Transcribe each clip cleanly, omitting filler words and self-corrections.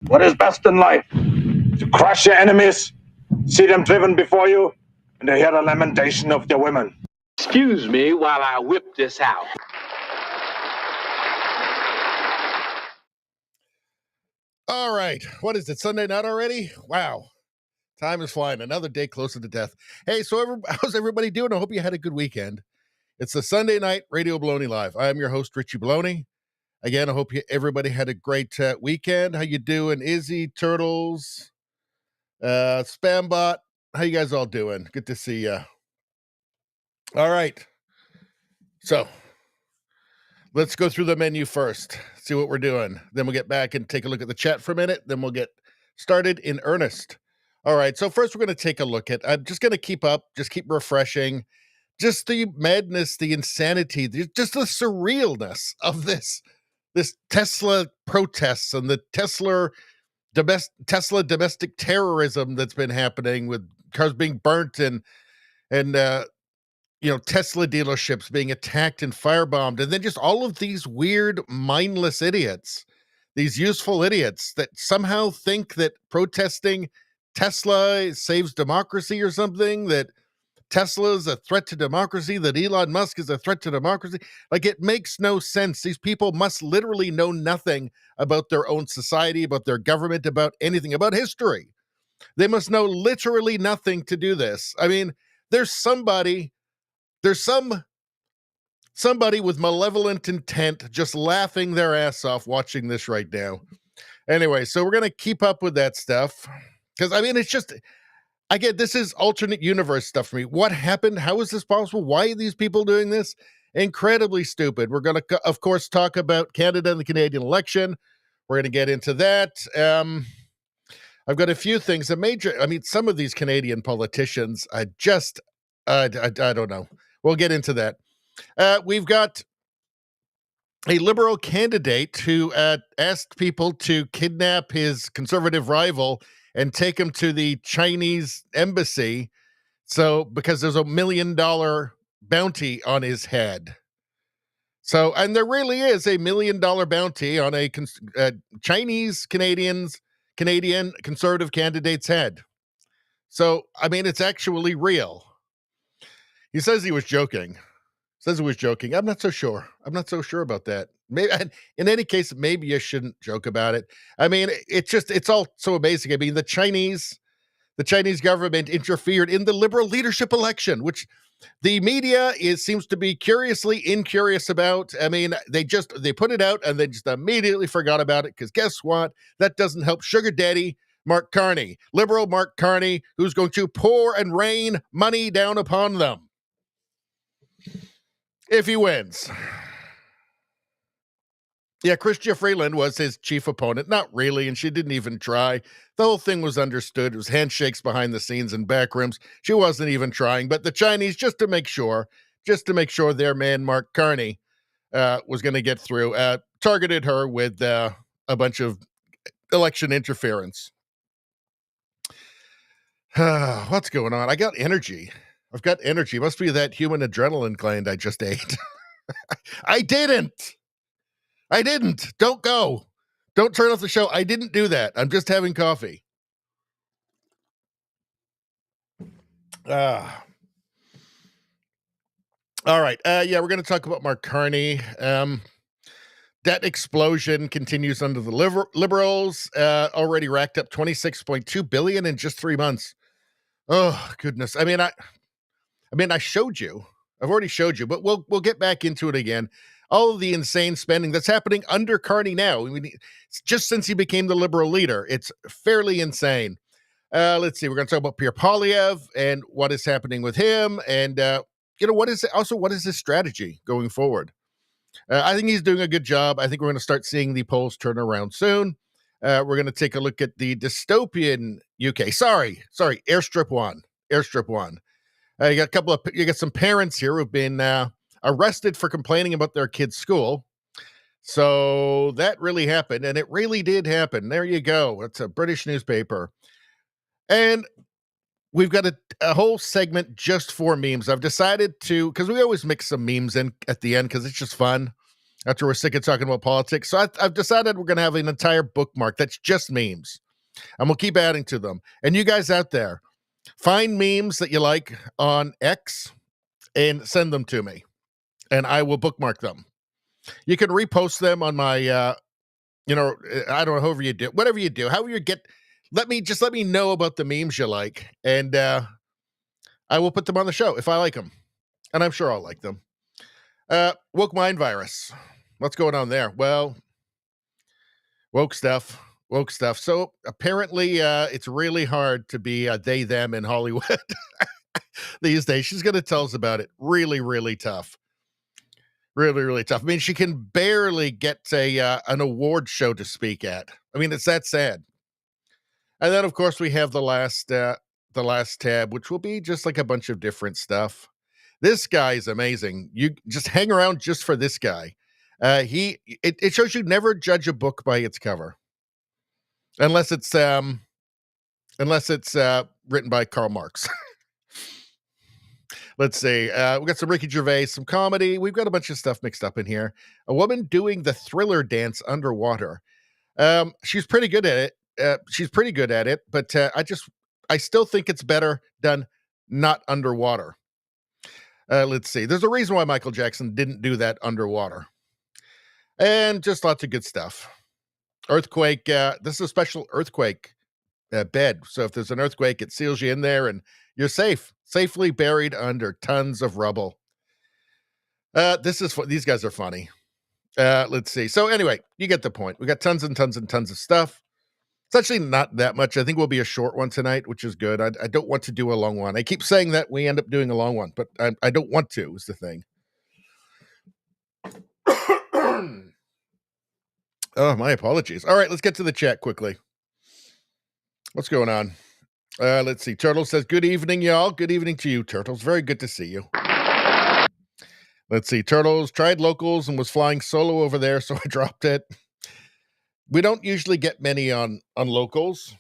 What is best in life? To crush your enemies, see them driven before you, and to hear the lamentation of their women. Excuse me while I whip this out. All right. What is it? Sunday night already? Wow. Time is flying. Another day closer to death. Hey, so how's everybody doing? I hope you had a good weekend. It's the Sunday night Radio Baloney Live. I am your host, Richie Baloney. Again, I hope everybody had a great weekend. How you doing? Izzy, Turtles, Spambot. How you guys all doing? Good to see you. All right. So let's go through the menu first, see what we're doing. Then we'll get back and take a look at the chat for a minute. Then we'll get started in earnest. All right. So first we're going to take a look at, I'm just going to keep refreshing, just the madness, the insanity, just the surrealness of this Tesla protests and the Tesla domestic terrorism that's been happening with cars being burnt and Tesla dealerships being attacked and firebombed, and then just all of these weird, mindless idiots, these useful idiots that somehow think that protesting Tesla saves democracy or something, that Tesla is a threat to democracy, that Elon Musk is a threat to democracy. Like, it makes no sense. These people must literally know nothing about their own society, about their government, about anything, about history. They must know literally nothing to do this. I mean, there's somebody with malevolent intent just laughing their ass off watching this right now. Anyway, so we're going to keep up with that stuff. Because, I mean, it's just... Again, this is alternate universe stuff for me. What happened? How is this possible? Why are these people doing this? Incredibly stupid. We're going to, of course, talk about Canada and the Canadian election. We're going to get into that. I've got a few things. Some of these Canadian politicians, I don't know. We'll get into that. We've got a Liberal candidate who asked people to kidnap his Conservative rival and take him to the Chinese embassy. So, because there's $1 million bounty on his head. So, and there really is $1 million bounty on a Chinese Canadian Conservative candidate's head. So, I mean, it's actually real. He says he was joking. I'm not so sure. About that. Maybe, in any case, maybe you shouldn't joke about it. I mean, it's all so amazing. I mean, the Chinese government interfered in the Liberal leadership election, which the media seems to be curiously incurious about. I mean, they put it out and they just immediately forgot about it, because guess what? That doesn't help sugar daddy Mark Carney, Liberal Mark Carney, who's going to pour and rain money down upon them if he wins. Yeah, Chrystia Freeland was his chief opponent. Not really, and she didn't even try. The whole thing was understood. It was handshakes behind the scenes and back rooms. She wasn't even trying. But the Chinese, just to make sure their man, Mark Carney, was going to get through, targeted her with a bunch of election interference. What's going on? I got energy. I've got energy. Must be that human adrenaline gland I just ate. I didn't. Don't go. Don't turn off the show. I didn't do that. I'm just having coffee. All right. We're going to talk about Mark Carney. Debt explosion continues under the Liberals. Already racked up $26.2 billion in just 3 months. Oh, goodness. I mean, I showed you. I've already showed you, but we'll get back into it again. All of the insane spending that's happening under Carney now. I mean, just since he became the Liberal leader, it's fairly insane. Let's see. We're going to talk about Pierre Poilievre and what is happening with him, and what is his strategy going forward. I think he's doing a good job. I think we're going to start seeing the polls turn around soon. We're going to take a look at the dystopian UK. Sorry, Airstrip One. You got some parents here who've been arrested for complaining about their kid's school. So that really happened, and it really did happen. There you go. It's a British newspaper. And we've got a whole segment just for memes. I've decided to, because we always mix some memes in at the end because it's just fun. after we're sick of talking about politics. So I've decided we're going to have an entire bookmark that's just memes. And we'll keep adding to them. And you guys out there, find memes that you like on X and send them to me. And I will bookmark them. You can repost them on my, I don't know, however you do, whatever you do, however you get, let me know about the memes you like. And I will put them on the show if I like them. And I'm sure I'll like them. Woke mind virus. What's going on there? Well, woke stuff. So apparently it's really hard to be they, them in Hollywood these days. She's going to tell us about it. Really, really tough. Really, really tough. I mean, she can barely get an award show to speak at. I mean, it's that sad. And then, of course, we have the last tab, which will be just like a bunch of different stuff. This guy is amazing. You just hang around just for this guy. It shows you never judge a book by its cover. Unless it's written by Karl Marx. Let's see. We got some Ricky Gervais, some comedy. We've got a bunch of stuff mixed up in here. A woman doing the Thriller dance underwater. She's pretty good at it. But I still think it's better done not underwater. Let's see. There's a reason why Michael Jackson didn't do that underwater. And just lots of good stuff. Earthquake. This is a special earthquake bed. So if there's an earthquake, it seals you in there and you're safely buried under tons of rubble. These guys are funny. Let's see. So anyway, you get the point. We got tons and tons and tons of stuff. It's actually not that much. I think we'll be a short one tonight, which is good. I don't want to do a long one. I keep saying that we end up doing a long one, but I don't want to, is the thing. Oh, my apologies. All right, let's get to the chat quickly. What's going on? Let's see. Turtles says, good evening, y'all. Good evening to you, Turtles. Very good to see you. Let's see. Turtles tried locals and was flying solo over there, so I dropped it. We don't usually get many on locals.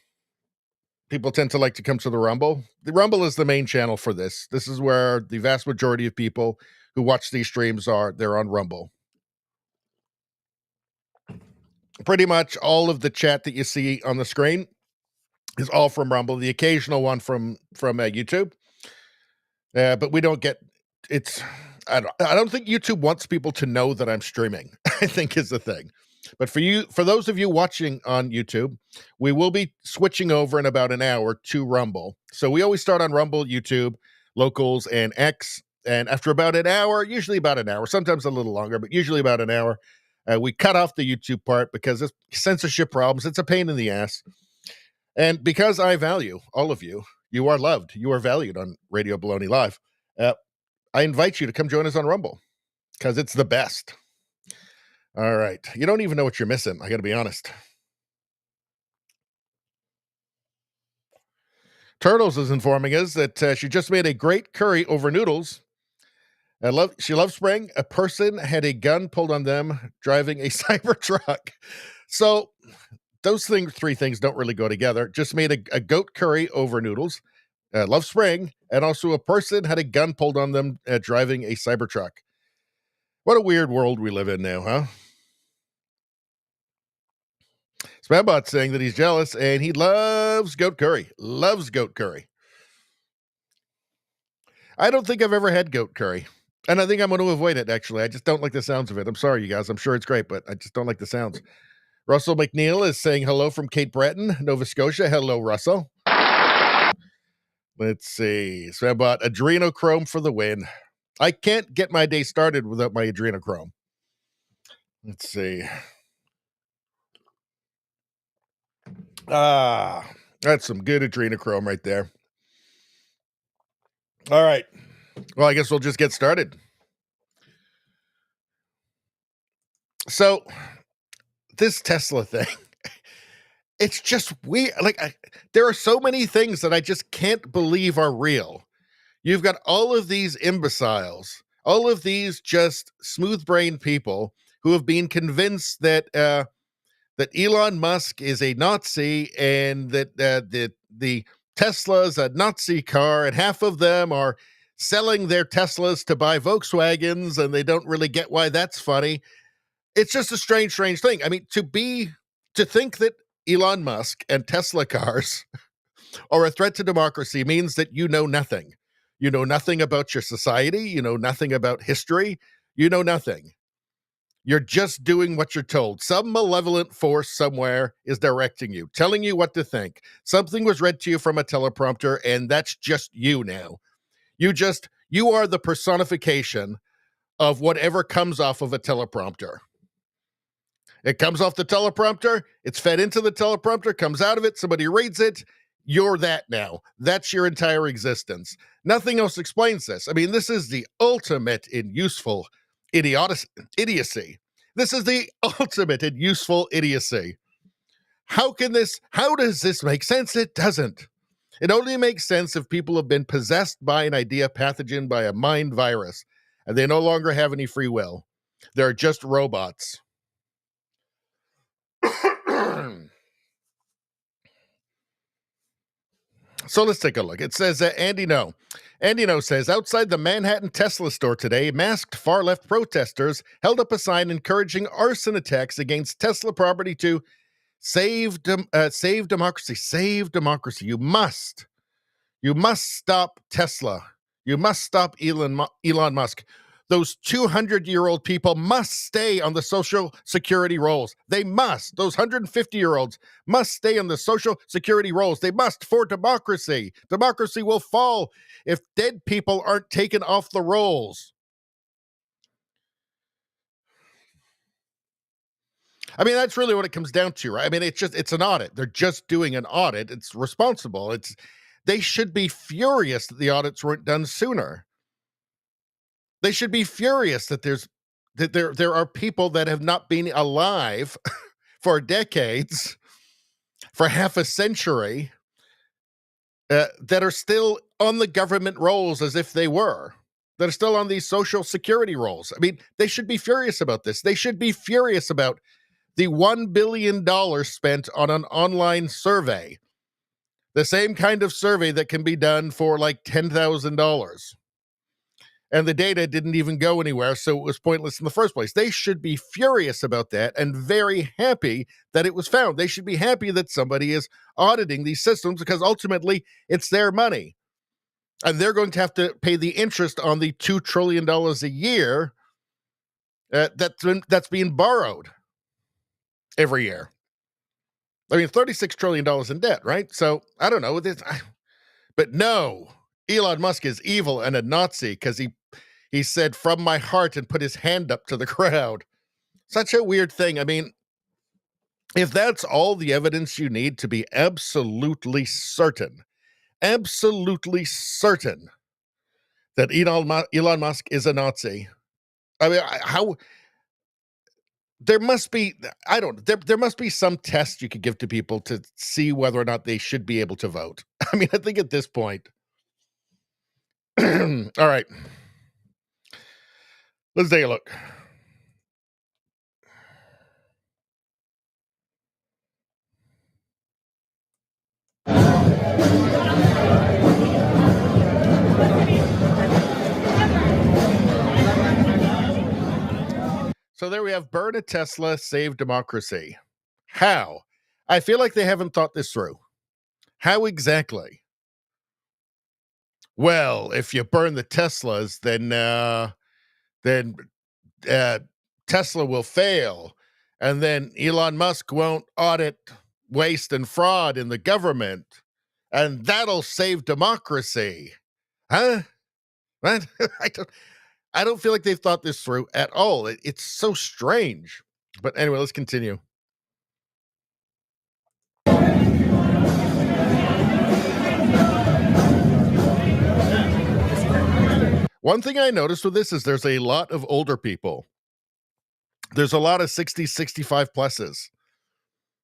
People tend to like to come to the Rumble. The Rumble is the main channel for this. This is where the vast majority of people who watch these streams they're on Rumble. Pretty much all of the chat that you see on the screen is all from Rumble. The occasional one from YouTube, but we don't get. I don't think YouTube wants people to know that I'm streaming. I think is the thing. But for those of you watching on YouTube, we will be switching over in about an hour to Rumble. So we always start on Rumble, YouTube, locals, and X. And after about an hour, usually about an hour, sometimes a little longer, but usually about an hour, we cut off the YouTube part because it's censorship problems. It's a pain in the ass. And because I value all of you, you are loved, you are valued on Radio Baloney Live. I invite you to come join us on Rumble because it's the best. All right. You don't even know what you're missing. I got to be honest. Turtles is informing us that she just made a great curry over noodles. She loves spring. A person had a gun pulled on them driving a cyber truck. So those three things don't really go together. Just made a goat curry over noodles. Love spring. And also a person had a gun pulled on them driving a cyber truck. What a weird world we live in now, huh? Spambot saying that he's jealous and he loves goat curry. Loves goat curry. I don't think I've ever had goat curry. And I think I'm going to avoid it, actually. I just don't like the sounds of it. I'm sorry, you guys. I'm sure it's great, but I just don't like the sounds. Russell McNeil is saying hello from Cape Breton, Nova Scotia. Hello, Russell. Let's see. Spambot, adrenochrome for the win. I can't get my day started without my adrenochrome. Let's see. That's some good adrenochrome right there. All right. Well, I guess we'll just get started. So, this Tesla thing, it's just weird. There are so many things that I just can't believe are real. You've got all of these imbeciles, all of these just smooth-brained people who have been convinced that that Elon Musk is a Nazi and that the Tesla is a Nazi car, and half of them are selling their Teslas to buy Volkswagens, and they don't really get why that's funny. It's just a strange thing. I mean, to think that Elon Musk and Tesla cars are a threat to democracy means that you know nothing. You know nothing about your society. You know nothing about history. You know nothing. You're just doing what you're told. Some malevolent force somewhere is directing you, telling you what to think. Something was read to you from a teleprompter, and that's just you now. You are the personification of whatever comes off of a teleprompter. It comes off the teleprompter, it's fed into the teleprompter, comes out of it, somebody reads it, you're that now. That's your entire existence. Nothing else explains this. I mean, this is the ultimate in useful idiocy. This is the ultimate in useful idiocy. How does this make sense? It doesn't. It only makes sense if people have been possessed by an idea pathogen, by a mind virus, and they no longer have any free will. They're just robots. So let's take a look. It says Andy No. Andy No says, outside the Manhattan Tesla store today, masked far-left protesters held up a sign encouraging arson attacks against Tesla property to save democracy. Save democracy. You must stop Tesla. You must stop Elon Musk. Those 200-year-old people must stay on the Social Security rolls. They must. Those 150-year-olds must stay on the Social Security rolls. They must for democracy. Democracy will fall if dead people aren't taken off the rolls. I mean, that's really what it comes down to, right? I mean, it's an audit. They're just doing an audit. It's responsible. They should be furious that the audits weren't done sooner. They should be furious that there are people that have not been alive for decades, for half a century, that are still on the government rolls as if they were, that are still on these Social Security rolls. I mean, they should be furious about this. They should be furious about the $1 billion spent on an online survey, the same kind of survey that can be done for like $10,000. And the data didn't even go anywhere, so it was pointless in the first place. They should be furious about that and very happy that it was found. They should be happy that somebody is auditing these systems because ultimately it's their money. And they're going to have to pay the interest on the $2 trillion a year that's being borrowed every year. I mean, $36 trillion in debt, right? So, I don't know. But no, Elon Musk is evil and a Nazi because he said, from my heart, and put his hand up to the crowd. Such a weird thing. I mean, if that's all the evidence you need to be absolutely certain that Elon Musk is a Nazi, I mean, how... There must be, there must be some test you could give to people to see whether or not they should be able to vote. I mean, I think at this point. All right. Let's take a look. So there we have burn a Tesla, save democracy. How? I feel like they haven't thought this through. How exactly? Well, if you burn the Teslas, then Tesla will fail, and then Elon Musk won't audit waste and fraud in the government, and that'll save democracy. Huh? What? I don't feel like they've thought this through at all. It's so strange. But anyway, let's continue. One thing I noticed with this is there's a lot of older people. There's a lot of 60, 65 pluses.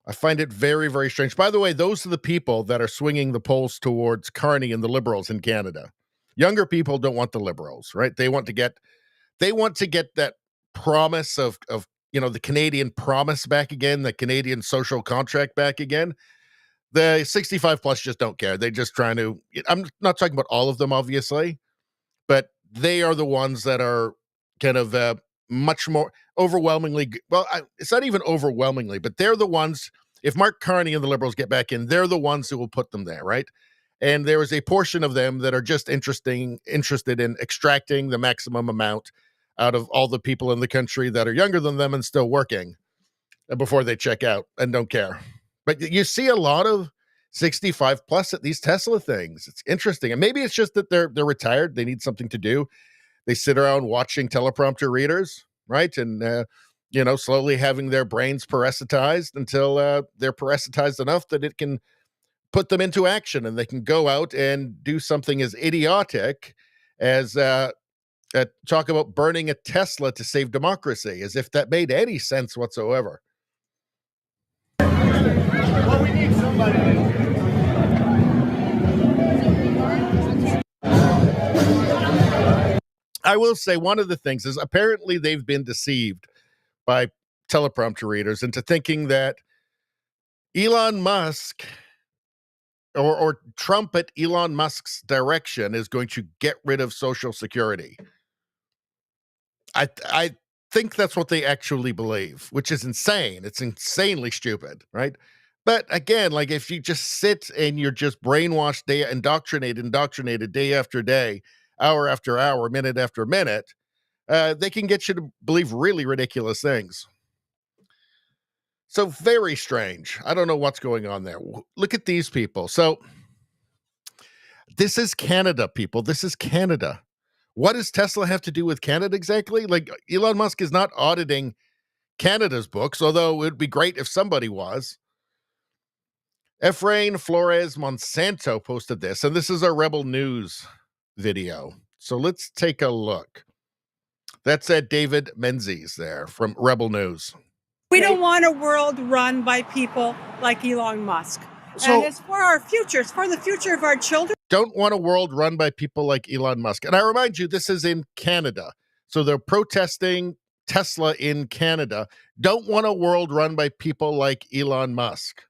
I find it very, very strange. By the way, those are the people that are swinging the polls towards Carney and the Liberals in Canada. Younger people don't want the Liberals, right? They want to get that promise of the Canadian promise back again, the Canadian social contract back again. The 65 plus just don't care. They're just trying to, I'm not talking about all of them, obviously, but they are the ones that are kind of much more overwhelmingly. Well, it's not even overwhelmingly, but they're the ones. If Mark Carney and the Liberals get back in, they're the ones who will put them there, right? And there is a portion of them that are just interested in extracting the maximum amount out of all the people in the country that are younger than them and still working before they check out and don't care. But you see a lot of 65 plus at these Tesla things. It's interesting. And maybe it's just that they're retired. They need something to do. They sit around watching teleprompter readers, right? And, slowly having their brains parasitized until they're parasitized enough that it can put them into action and they can go out and do something as idiotic as talk about burning a Tesla to save democracy, as if that made any sense whatsoever. Well, we need somebody. I will say one of the things is apparently they've been deceived by teleprompter readers into thinking that Elon Musk or Trump at Elon Musk's direction is going to get rid of Social Security. I think that's what they actually believe, which is insane. It's insanely stupid, right? But again, like if you just sit and you're just brainwashed, indoctrinated day after day, hour after hour, minute after minute, they can get you to believe really ridiculous things. So very strange. I don't know what's going on there. Look at these people. So this is Canada, people. This is Canada. What does Tesla have to do with Canada exactly? Like Elon Musk is not auditing Canada's books, although it would be great if somebody was. Efrain Flores Monsanto posted this, and this is a Rebel News video. So let's take a look. That's David Menzies there from Rebel News. We don't want a world run by people like Elon Musk. So, and it's for our future. It's for the future of our children. Don't want a world run by people like Elon Musk. And I remind you, this is in Canada. So they're protesting Tesla in Canada. Don't want a world run by people like Elon Musk.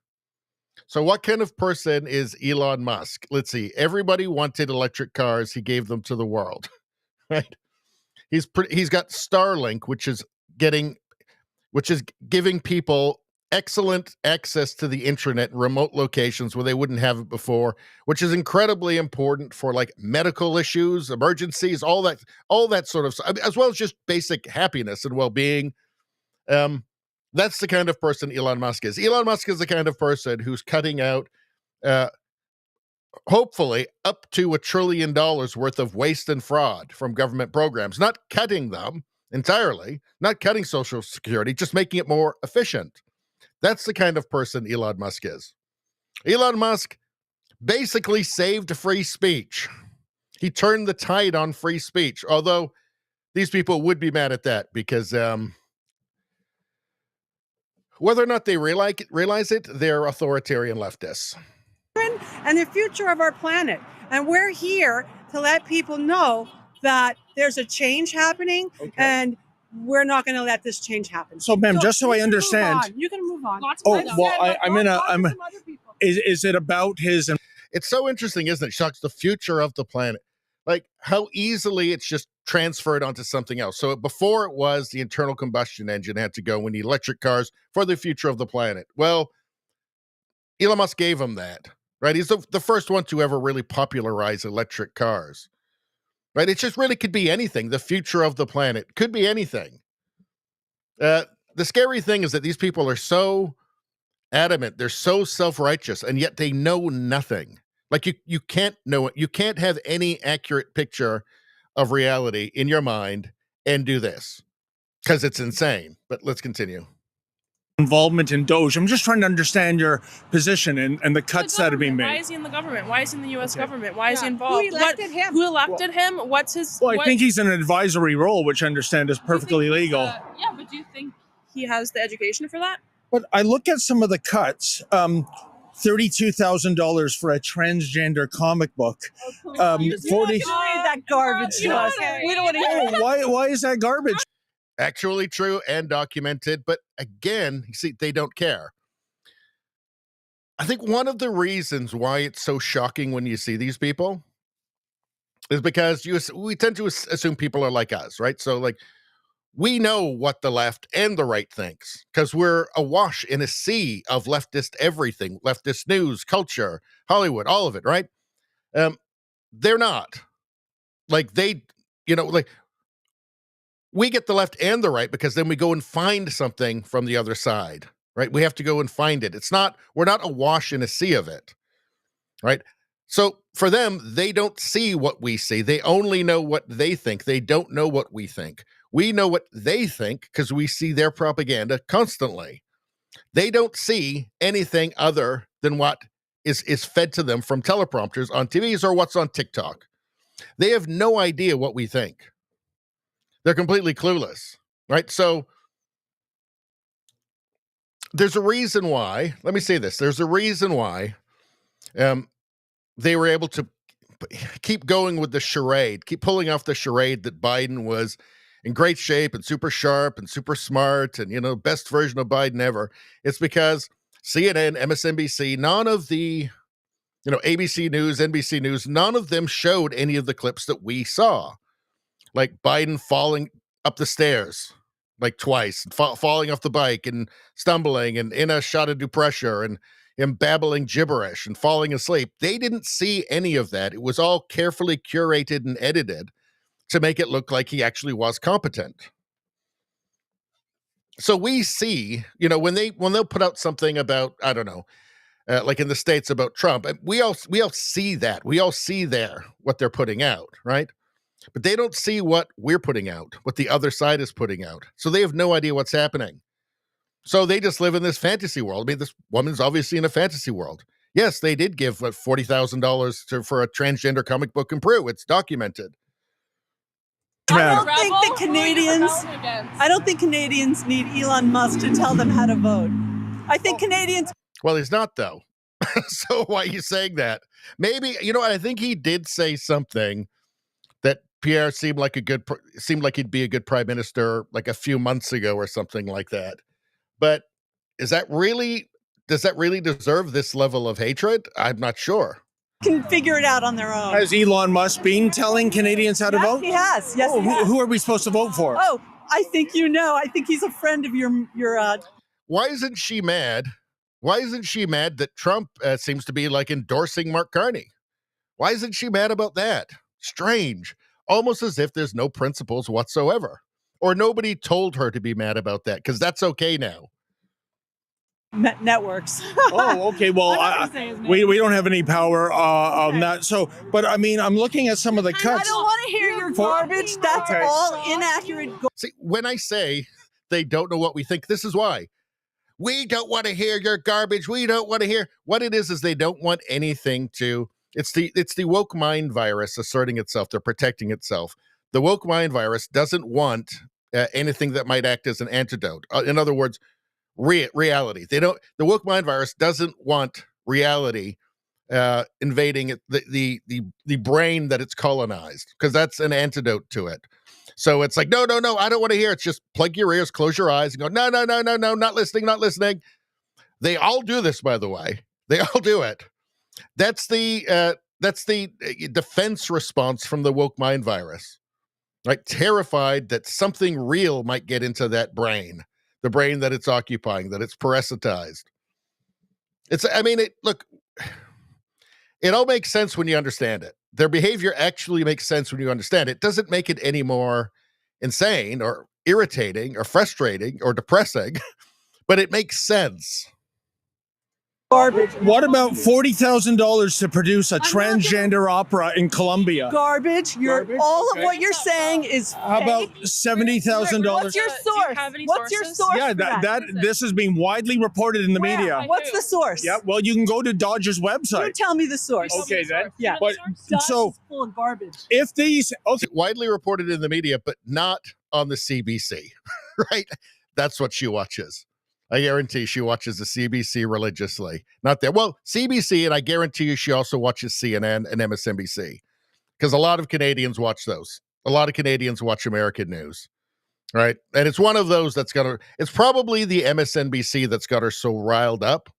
So what kind of person is Elon Musk? Let's see. Everybody wanted electric cars. He gave them to the world, right? He's got Starlink, which is giving people excellent access to the internet in remote locations where they wouldn't have it before, which is incredibly important for like medical issues, emergencies, all that sort of stuff, as well as just basic happiness and well-being. That's the kind of person Elon Musk is. Elon Musk is the kind of person who's cutting out, hopefully, up to $1 trillion worth of waste and fraud from government programs, not cutting them entirely, not cutting Social Security, just making it more efficient. That's the kind of person Elon Musk is. Elon Musk basically saved free speech. He turned the tide on free speech, although these people would be mad at that because whether or not they realize it, they're authoritarian leftists. And the future of our planet. And we're here to let people know that there's a change happening, and we're not going to let this change happen. So, ma'am, just so I understand. You can move on. Is it about his? It's so interesting, isn't it? Shucks, the future of the planet. Like how easily it's just transferred onto something else. So before it was the internal combustion engine had to go. We need electric cars for the future of the planet. Well, Elon Musk gave him that, right? He's the first one to ever really popularize electric cars, right? It just really could be anything. The future of the planet could be anything. The scary thing is that these people are so adamant. They're so self-righteous, and yet they know nothing. Like you can't know it. You can't have any accurate picture of reality in your mind and do this because it's insane. But let's continue. Involvement in Doge. I'm just trying to understand your position and the cuts that are being made. Why is he in the government? Why is he in the U.S. government? Why is he involved? Who elected him? Who elected him? What's his? Well, I think he's in an advisory role, which I understand is perfectly legal. Yeah, but do you think he has the education for that? But I look at some of the cuts. $32,000 for a transgender comic book. 40. Read that garbage to us. We don't want to hear it. Why is that garbage? Actually true and documented, but again, you see, they don't care. I think one of the reasons why it's so shocking when you see these people is because we tend to assume people are like us, right? So like we know what the left and the right thinks because we're awash in a sea of leftist everything, leftist news, culture, Hollywood, all of it, right? They're not. Like like we get the left and the right because then we go and find something from the other side, right? We have to go and find it. We're not awash in a sea of it, right? So for them, they don't see what we see. They only know what they think. They don't know what we think. We know what they think because we see their propaganda constantly. They don't see anything other than what is fed to them from teleprompters on TVs or what's on TikTok. They have no idea what we think. They're completely clueless, right? So there's a reason why, let me say this, there's a reason why they were able to keep going with the charade, keep pulling off the charade that Biden was in great shape and super sharp and super smart and, best version of Biden ever. It's because CNN, MSNBC, none of the, ABC News, NBC News, none of them showed any of the clips that we saw. Like Biden falling up the stairs like twice, falling off the bike and stumbling and in a shot of pressure and him babbling gibberish and falling asleep. They didn't see any of that. It was all carefully curated and edited to make it look like he actually was competent. So we see, when they'll put out something about, I don't know, like in the States about Trump, we all see that. We all see what they're putting out, right? But they don't see what we're putting out, what the other side is putting out. So they have no idea what's happening. So they just live in this fantasy world. I mean, this woman's obviously in a fantasy world. Yes, they did give $40,000 for a transgender comic book in Peru. It's documented. I don't think Canadians need Elon Musk to tell them how to vote. I think Canadians. Well, he's not, though. So why are you saying that? Maybe, I think he did say something that Pierre seemed like he'd be a good prime minister like a few months ago or something like that. But does that really deserve this level of hatred? I'm not sure. Can figure it out on their own. Has Elon Musk been telling Canadians how to vote? He has. Yes, he has. Who are we supposed to vote for? Oh, I think I think he's a friend of your. Why isn't she mad? Why isn't she mad that Trump seems to be like endorsing Mark Carney? Why isn't she mad about that? Strange. Almost as if there's no principles whatsoever. Or nobody told her to be mad about that, because that's okay now. Networks. Oh, okay. Well, we don't have any power on that. So, but I mean, I'm looking at some of the cuts. I don't want to hear your garbage. That's all inaccurate. See, when I say they don't know what we think, this is why. We don't want to hear your garbage. We don't want to hear. What it is they don't want anything to. It's the woke mind virus asserting itself. They're protecting itself. The woke mind virus doesn't want anything that might act as an antidote. In other words, reality. The woke mind virus doesn't want reality invading the brain that it's colonized, because that's an antidote to it. So it's like, no, I don't want to hear. It's just plug your ears, close your eyes, and go, no, not listening. They all do this, by the way. They all do it. That's the defense response from the woke mind virus, right? Terrified that something real might get into that brain, the brain that it's occupying, that it's parasitized. Look, it all makes sense when you understand it. Their behavior actually makes sense when you understand it. It doesn't make it any more insane or irritating or frustrating or depressing, but it makes sense. Garbage. What about $40,000 to produce a transgender opera in Colombia? Garbage. All of what you're saying is fake. How about $70,000? What's your source? What's your source? Yeah, this has been widely reported in the media. What's the source? Yeah, well, you can go to Dodge's website. You tell me the source. Okay, then. Yeah. But So is full of garbage. If these widely reported in the media, but not on the CBC, right? That's what she watches. I guarantee she watches the CBC religiously. Not there. Well, CBC, and I guarantee you she also watches CNN and MSNBC, because a lot of Canadians watch those. A lot of Canadians watch American news, right? And it's one of those that's got her, it's probably the MSNBC that's got her so riled up.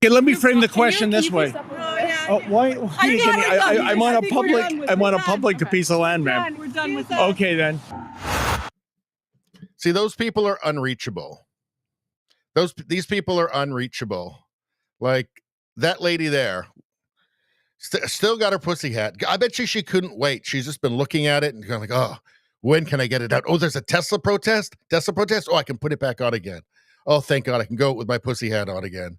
Okay, let me frame the question this way. Oh, yeah. Why are you getting? I want a public. I want a public piece of land, ma'am. We're done with that. Okay, then. See, those people are unreachable. These people are unreachable. Like that lady there, still got her pussy hat. I bet you she couldn't wait. She's just been looking at it and going like, oh, when can I get it out? Oh, there's a Tesla protest. Oh, I can put it back on again. Oh, thank God, I can go with my pussy hat on again.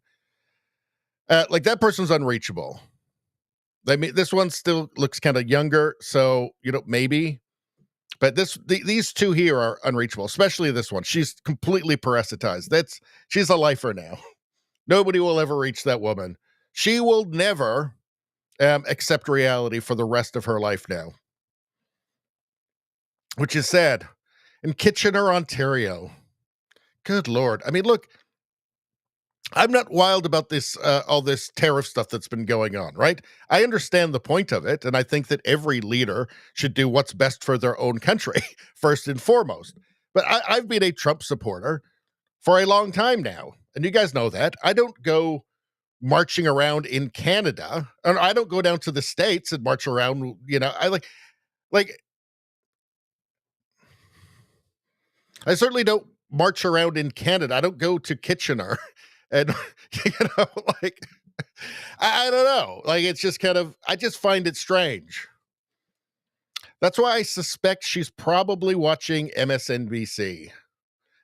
Like that person's unreachable. I mean, this one still looks kind of younger, so maybe. But these two here are unreachable, especially this one. She's completely parasitized. She's a lifer now. Nobody will ever reach that woman. She will never accept reality for the rest of her life now, which is sad. In Kitchener, Ontario. Good Lord. I mean, look, I'm not wild about this, all this tariff stuff that's been going on, right? I understand the point of it, and I think that every leader should do what's best for their own country, first and foremost. But I've been a Trump supporter for a long time now, and you guys know that. I don't go marching around in Canada, and I don't go down to the States and march around, I I certainly don't march around in Canada. I don't go to Kitchener. And, I don't know. Like, it's just I just find it strange. That's why I suspect she's probably watching MSNBC.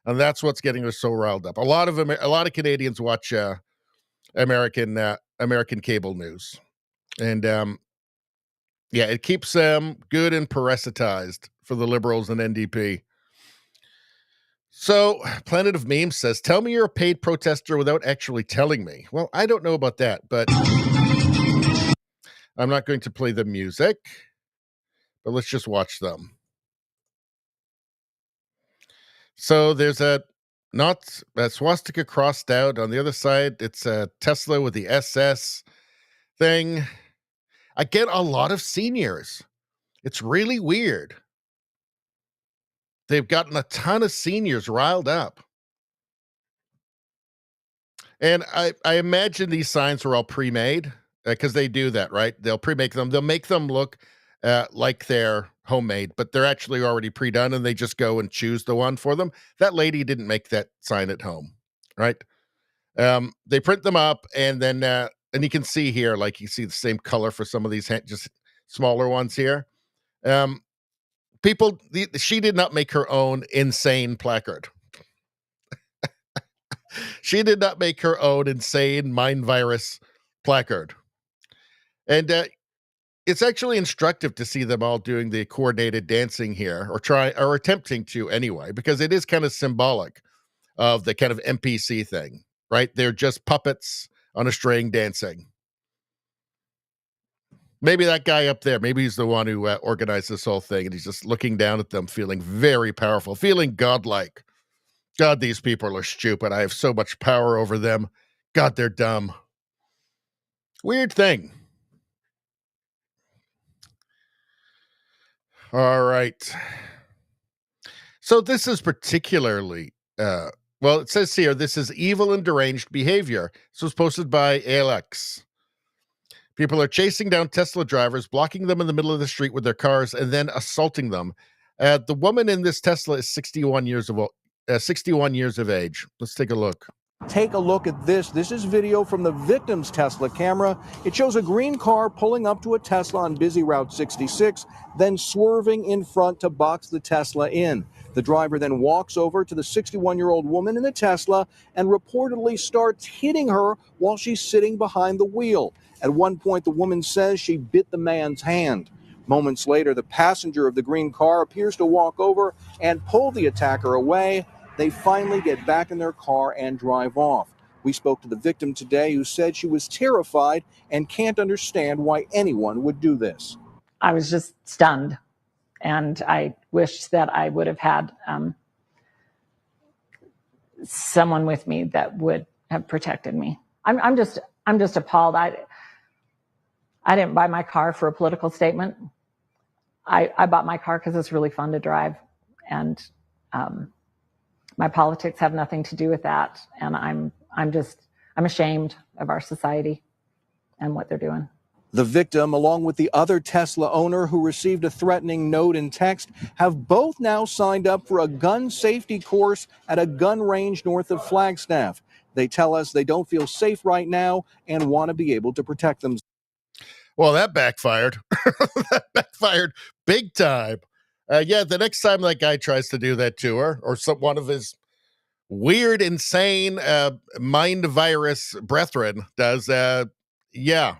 And that's what's getting her so riled up. A lot of Canadians watch American cable news. And, it keeps them good and parasitized for the Liberals and NDP. So, Planet of Memes says, tell me you're a paid protester without actually telling me. Well, I don't know about that, but I'm not going to play the music, but let's just watch them. So there's a swastika crossed out. On the other side, it's a Tesla with the SS thing. I get a lot of seniors. It's really weird. They've gotten a ton of seniors riled up. And I imagine these signs are all pre-made because they do that, right? They'll pre-make them. They'll make them look like they're homemade, but they're actually already pre-done, and they just go and choose the one for them. That lady didn't make that sign at home, right? They print them up, and then and you can see here, like you see the same color for some of these just smaller ones here. She did not make her own insane placard. She did not make her own insane mind virus placard. And it's actually instructive to see them all doing the coordinated dancing here, or attempting to anyway, because it is kind of symbolic of the kind of NPC thing, right? They're just puppets on a string dancing. Maybe that guy up there, maybe he's the one who organized this whole thing, and he's just looking down at them, feeling very powerful, feeling godlike. God, these people are stupid. I have so much power over them. God, they're dumb. Weird thing. All right. So this is particularly, it says here, this is evil and deranged behavior. This was posted by Alex. People are chasing down Tesla drivers, blocking them in the middle of the street with their cars, and then assaulting them. The woman in this Tesla is 61 years of age. Let's take a look. Take a look at this. This is video from the victim's Tesla camera. It shows a green car pulling up to a Tesla on busy Route 66, then swerving in front to box the Tesla in. The driver then walks over to the 61-year-old woman in the Tesla and reportedly starts hitting her while she's sitting behind the wheel. At one point, the woman says she bit the man's hand. Moments later, the passenger of the green car appears to walk over and pull the attacker away. They finally get back in their car and drive off. We spoke to the victim today, who said she was terrified and can't understand why anyone would do this. I was just stunned, and I wished that I would have had someone with me that would have protected me. I'm just appalled. I didn't buy my car for a political statement. I bought my car because it's really fun to drive, and my politics have nothing to do with that. And I'm ashamed of our society and what they're doing. The victim, along with the other Tesla owner who received a threatening note and text, have both now signed up for a gun safety course at a gun range north of Flagstaff. They tell us they don't feel safe right now and want to be able to protect themselves. Well, that backfired. That backfired big time. Yeah, the next time that guy tries to do that to her, or one of his weird, insane mind virus brethren does, yeah,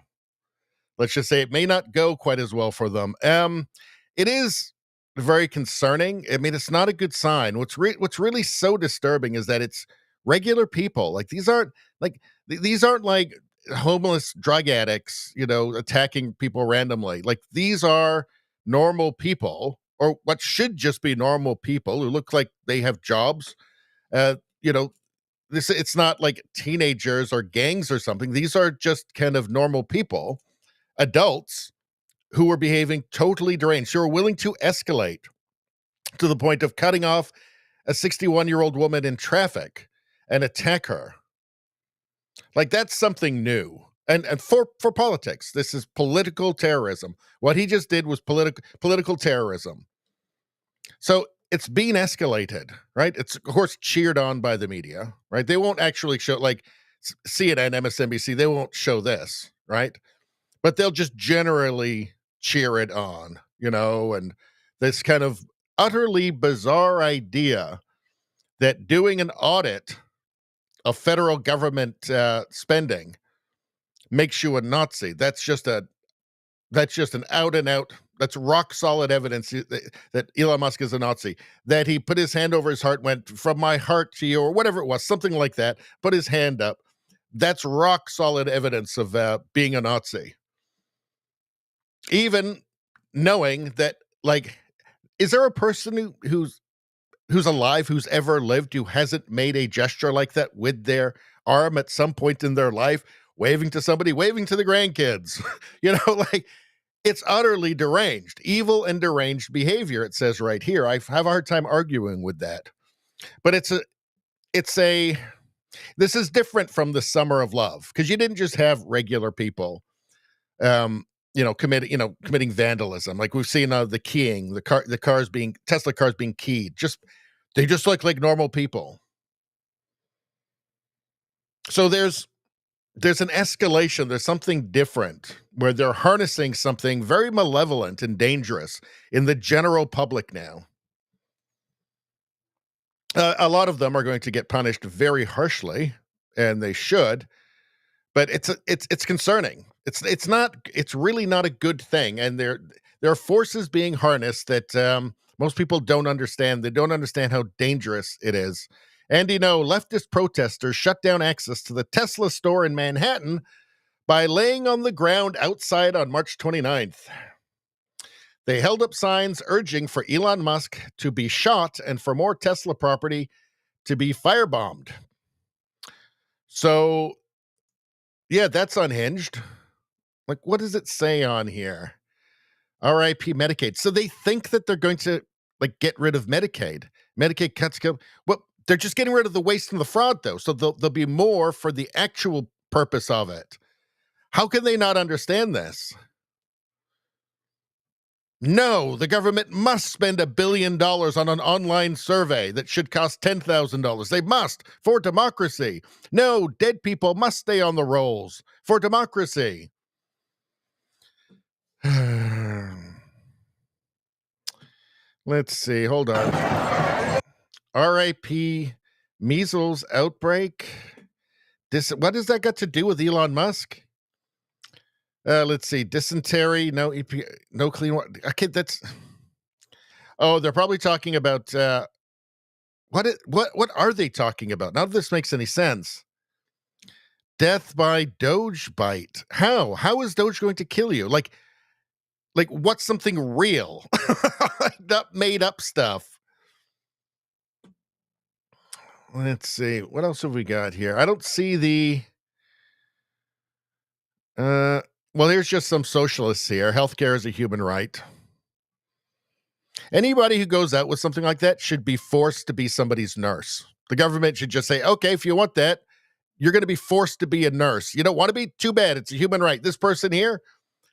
let's just say it may not go quite as well for them. It is very concerning. I mean, it's not a good sign. What's really so disturbing is that it's regular people. Like these aren't like homeless drug addicts, attacking people randomly. Like these are normal people, or what should just be normal people who look like they have jobs. Uh, you know, it's not like teenagers or gangs or something. These are just kind of normal people, adults who were behaving totally deranged, who are willing to escalate to the point of cutting off a 61-year-old woman in traffic and attack her. Like that's something new. And for politics, this is political terrorism. What he just did was political terrorism. So it's being escalated, right? It's of course cheered on by the media, right? They won't actually show, like CNN, MSNBC, they won't show this, right? But they'll just generally cheer it on, and this kind of utterly bizarre idea that doing an audit of federal government spending makes you a Nazi. That's just an out and out, that's rock solid evidence that Elon Musk is a Nazi, that he put his hand over his heart, went from my heart to you, or whatever it was, something like that, put his hand up. That's rock solid evidence of being a Nazi. Even knowing that, like, is there a person who's alive, who's ever lived, who hasn't made a gesture like that with their arm at some point in their life, waving to somebody, waving to the grandkids? Like, it's utterly deranged, evil and deranged behavior. It says right here. I have a hard time arguing with that, but this is different from the summer of love, because you didn't just have regular people, committing vandalism. Like we've seen the keying, Tesla cars being keyed. They just look like normal people. So there's an escalation. There's something different where they're harnessing something very malevolent and dangerous in the general public now. A lot of them are going to get punished very harshly, and they should. But it's concerning. It's really not a good thing. And there are forces being harnessed that most people don't understand. They don't understand how dangerous it is. And, leftist protesters shut down access to the Tesla store in Manhattan by laying on the ground outside on March 29th. They held up signs urging for Elon Musk to be shot and for more Tesla property to be firebombed. So, yeah, that's unhinged. Like, what does it say on here? R.I.P. Medicaid. So they think that they're going to, get rid of Medicaid. Medicaid cuts go. Well, they're just getting rid of the waste and the fraud, though. So there'll be more for the actual purpose of it. How can they not understand this? No, the government must spend $1 billion on an online survey that should cost $10,000. They must, for democracy. No, dead people must stay on the rolls for democracy. Let's see, hold on. R.I.P. measles outbreak. What does that got to do with Elon Musk? Let's see, dysentery, no clean water. Okay, that's. Oh, they're probably talking about what are they talking about? None of this makes any sense. Death by Doge bite. How is Doge going to kill you? Like what's something real? Not made up stuff. Let's see. What else have we got here? I don't see the well, here's just some socialists here. Healthcare is a human right. Anybody who goes out with something like that should be forced to be somebody's nurse. The government should just say, okay, if you want that, you're going to be forced to be a nurse. You don't want to be? Too bad. It's a human right. This person here,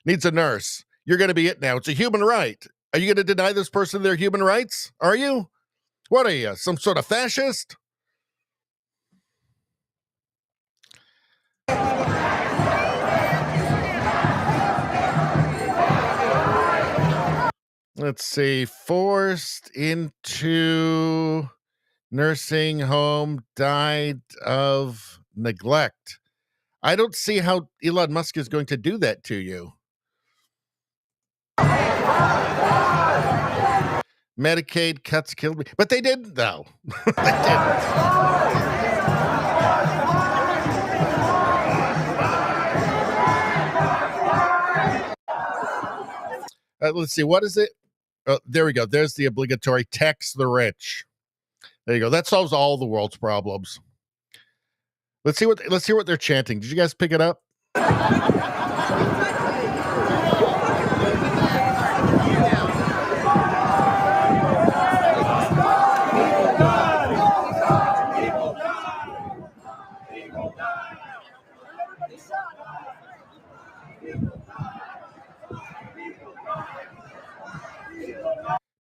needs a nurse. You're going to be it now. It's a human right. Are you going to deny this person their human rights? Are you? What are you, some sort of fascist? Let's see. Forced into nursing home, died of neglect. I don't see how Elon Musk is going to do that to you. Medicaid cuts killed me. But they didn't, though. They didn't. Let's see. What is it? Oh, there we go. There's the obligatory tax the rich. There you go. That solves all the world's problems. Let's hear what they're chanting. Did you guys pick it up?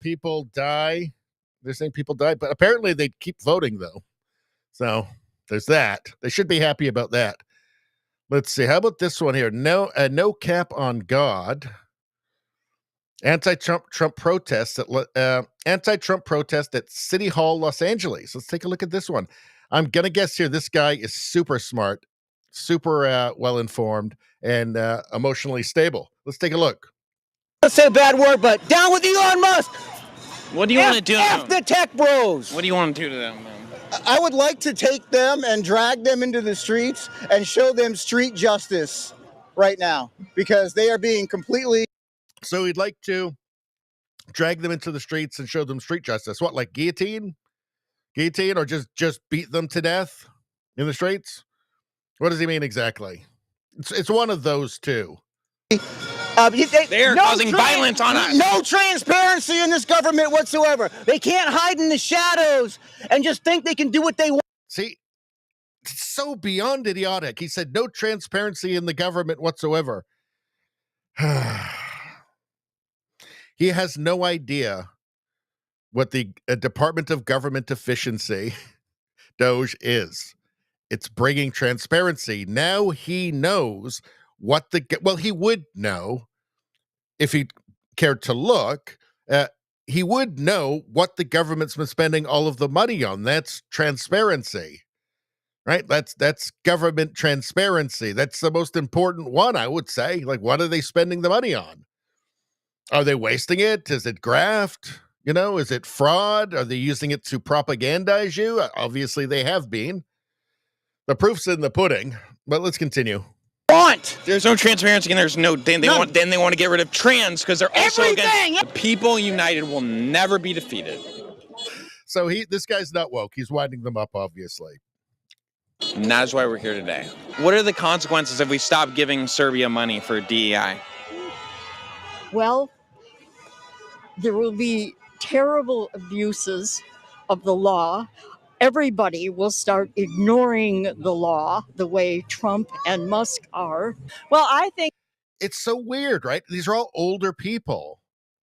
People die. They're saying people die, but apparently they keep voting though. So there's that. They should be happy about that. Let's see. How about this one here? No cap on God. Anti-Trump protest at City Hall, Los Angeles. Let's take a look at this one. I'm gonna guess here. This guy is super smart, super well informed, and emotionally stable. Let's take a look. Let's say a bad word, but down with Elon Musk. What do you want to do to them? The tech bros. What do you want to do to them, man? I would like to take them and drag them into the streets and show them street justice right now because they are being completely. So he'd like to drag them into the streets and show them street justice. What, like guillotine? Guillotine, or just beat them to death in the streets? What does he mean exactly? It's one of those two. They're causing violence on us. No transparency in this government whatsoever. They can't hide in the shadows and just think they can do what they want. See, it's so beyond idiotic. He said no transparency in the government whatsoever. He has no idea what the Department of Government Efficiency, DOGE, is. It's bringing transparency. Now he knows what he would know if he cared to look. He would know what the government's been spending all of the money on. That's transparency, right? That's government transparency. That's the most important one, I would say. Like, what are they spending the money on? Are they wasting it? Is it graft? Is it fraud? Are they using it to propagandize you? Obviously, they have been. The proof's in the pudding, but let's continue. There's no transparency and there's no they want to get rid of trans because they're also against people united will never be defeated. So this guy's not woke. He's winding them up, obviously. And that is why we're here today. What are the consequences if we stop giving Serbia money for DEI? Well, there will be terrible abuses of the law. Everybody will start ignoring the law the way Trump and Musk are. Well, I think it's so weird, right? These are all older people.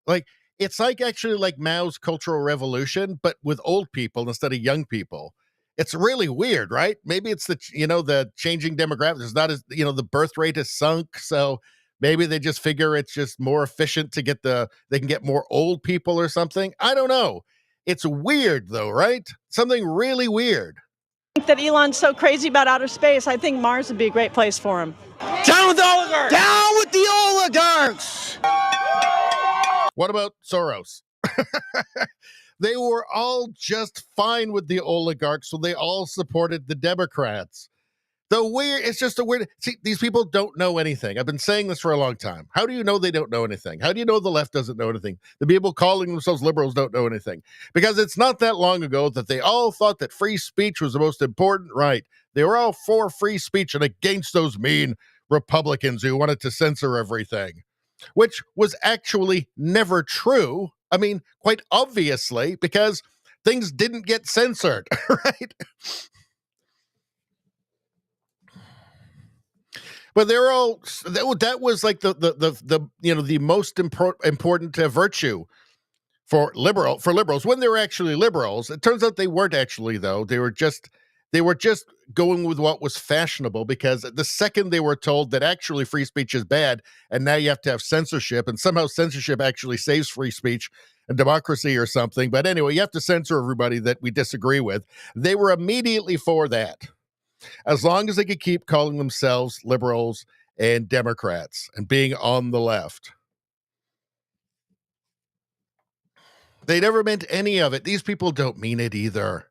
Like, it's actually like Mao's Cultural Revolution, but with old people instead of young people. It's really weird, right? Maybe it's the changing demographics. It's not as, the birth rate has sunk. So maybe they just figure it's just more efficient to they can get more old people or something. I don't know. It's weird, though, right? Something really weird. I think that Elon's so crazy about outer space. I think Mars would be a great place for him. Down with the oligarchs! Down with the oligarchs! What about Soros? They were all just fine with the oligarchs, so they all supported the Democrats. It's just a weird. See, these people don't know anything. I've been saying this for a long time. How do you know they don't know anything? How do you know the left doesn't know anything? The people calling themselves liberals don't know anything. Because it's not that long ago that they all thought that free speech was the most important right. They were all for free speech and against those mean Republicans who wanted to censor everything, which was actually never true. I mean, quite obviously, because things didn't get censored, right? But they're all that was like the the most important virtue for liberals when they were actually liberals. It turns out they weren't actually, though. They were just going with what was fashionable, because the second they were told that actually free speech is bad and now you have to have censorship, and somehow censorship actually saves free speech and democracy or something. But anyway, you have to censor everybody that we disagree with. They were immediately for that, as long as they could keep calling themselves liberals and Democrats and being on the left. They never meant any of it. These people don't mean it either.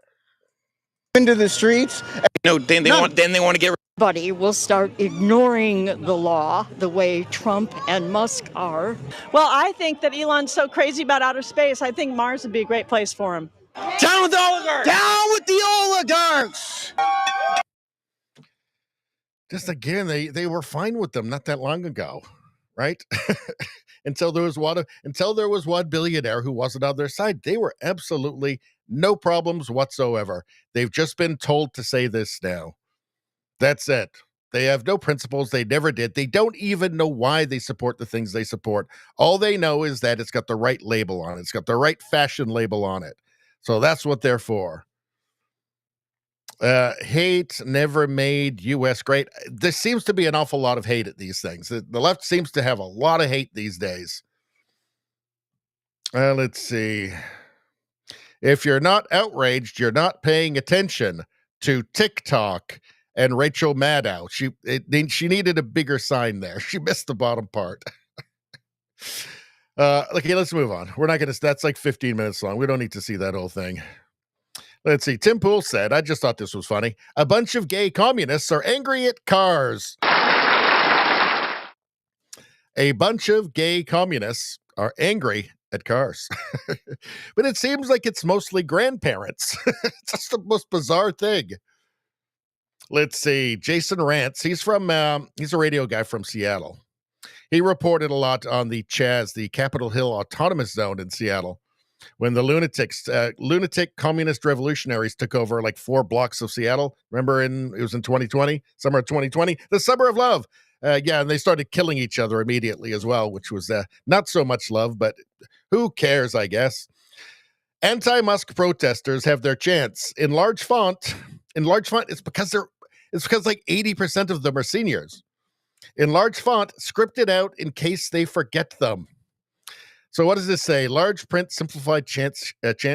Into the streets. No, then they want to get. Everybody will start ignoring the law the way Trump and Musk are. Well, I think that Elon's so crazy about outer space. I think Mars would be a great place for him. Down with the oligarchs! Down with the oligarchs! Just again, they were fine with them not that long ago, right? until there was one billionaire who wasn't on their side. They were absolutely no problems whatsoever. They've just been told to say this now. That's it. They have no principles. They never did. They don't even know why they support the things they support. All they know is that it's got the right label on it. It's got the right fashion label on it. So that's what they're for. Hate never made U.S. great. There seems to be an awful lot of hate at these things. The left seems to have a lot of hate these days. Let's see. If you're not outraged, you're not paying attention to TikTok and Rachel Maddow. She needed a bigger sign there. She missed the bottom part. Okay, let's move on. We're not going to, that's like 15 minutes long. We don't need to see that whole thing. Let's see. Tim Pool said, I just thought this was funny. A bunch of gay communists are angry at cars. A bunch of gay communists are angry at cars. But it seems like it's mostly grandparents. It's just the most bizarre thing. Let's see. Jason Rantz. He's a radio guy from Seattle. He reported a lot on the CHAZ, the Capitol Hill Autonomous Zone in Seattle, when the lunatic communist revolutionaries took over like 4 blocks of Seattle. Remember, it was in 2020, summer of 2020, the summer of love. And they started killing each other immediately as well, which was not so much love, but who cares, I guess. Anti-Musk protesters have their chance. In large font, it's because like 80% of them are seniors. In large font, scripted out in case they forget them. So what does this say? Large print, simplified chant